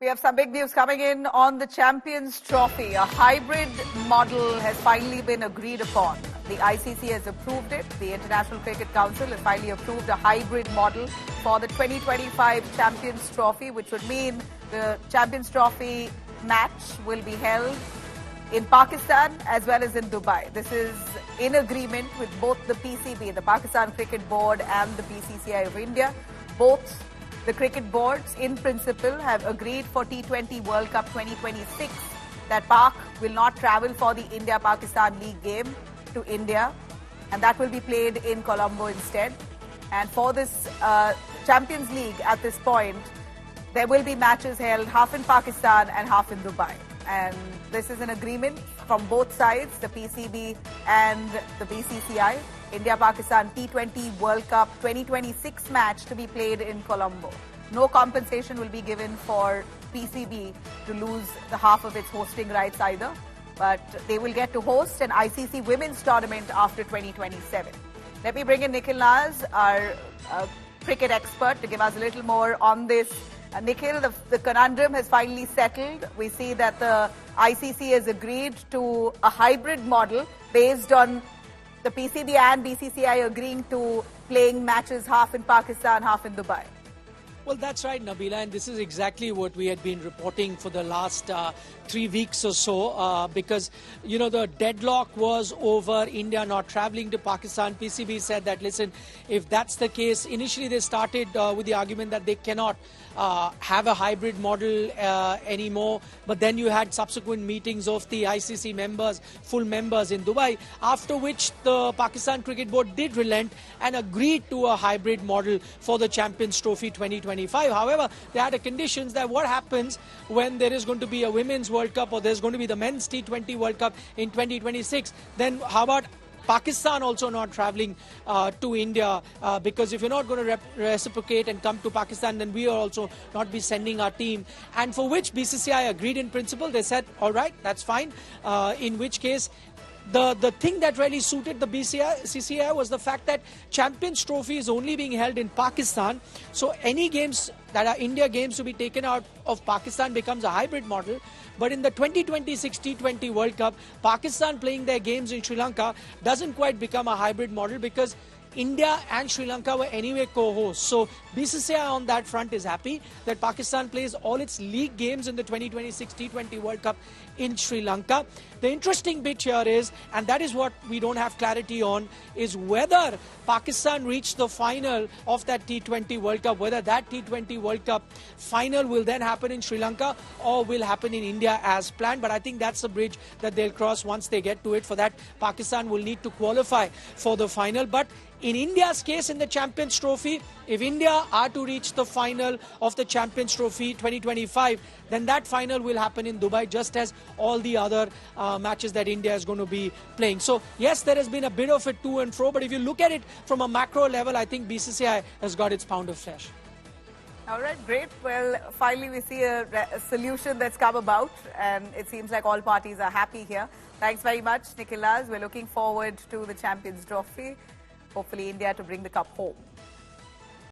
We have some big news coming in on the Champions Trophy. A hybrid model has finally been agreed upon. The ICC has approved it. The International Cricket Council has finally approved a hybrid model for the 2025 Champions Trophy, which would mean the Champions Trophy match will be held in Pakistan as well as in Dubai. This is in agreement with both the PCB, the Pakistan Cricket Board, and the BCCI of India. Both the cricket boards, in principle, have agreed for T20 World Cup 2026 that Pak will not travel for the India-Pakistan League game to India, and that will be played in Colombo instead. And for this Champions League, at this point, there will be matches held half in Pakistan and half in Dubai. And this is an agreement from both sides, the PCB and the BCCI. India-Pakistan T20 World Cup 2026 match to be played in Colombo. No compensation will be given for PCB to lose the half of its hosting rights either, but they will get to host an ICC women's tournament after 2027. Let me bring in Nikhil Naz, our cricket expert, to give us a little more on this. Nikhil, the conundrum has finally settled. We see that the ICC has agreed to a hybrid model based on the PCB and BCCI agreeing to playing matches half in Pakistan, half in Dubai. Well, that's right, Nabila, and this is exactly what we had been reporting for the last 3 weeks or so, because, you know, the deadlock was over India not traveling to Pakistan. PCB said that, listen, if that's the case, initially they started with the argument that they cannot have a hybrid model anymore, but then you had subsequent meetings of the ICC members, full members in Dubai, after which the Pakistan Cricket Board did relent and agreed to a hybrid model for the Champions Trophy 2025. However, they had a conditions that what happens when there is going to be a Women's World Cup or there's going to be the Men's T20 World Cup in 2026, then how about Pakistan also not traveling to India, because if you're not going to reciprocate and come to Pakistan, then we are also not be sending our team. And for which BCCI agreed in principle. They said, all right, that's fine. In which case, the thing that really suited the BCCI was the fact that Champions Trophy is only being held in Pakistan. So any games that are India games to be taken out of Pakistan becomes a hybrid model. But in the 2026 T20 World Cup, Pakistan playing their games in Sri Lanka doesn't quite become a hybrid model because India and Sri Lanka were anyway co-hosts. So BCCI on that front is happy that Pakistan plays all its league games in the 2026 T20 World Cup in Sri Lanka. The interesting bit here is, and that is what we don't have clarity on, is whether Pakistan reached the final of that T20 World Cup, whether that T20 World Cup final will then happen in Sri Lanka or will happen in India as planned. But I think that's a bridge that they'll cross once they get to it. For that, Pakistan will need to qualify for the final. But in India's case, in the Champions Trophy, if India are to reach the final of the Champions Trophy 2025, then that final will happen in Dubai, just as all the other matches that India is going to be playing. So, yes, there has been a bit of a to and fro, but if you look at it from a macro level, I think BCCI has got its pound of flesh. All right, great. Well, finally we see a solution that's come about, and it seems like all parties are happy here. Thanks very much, Nikhil Naz. We're looking forward to the Champions Trophy. Hopefully India to bring the cup home.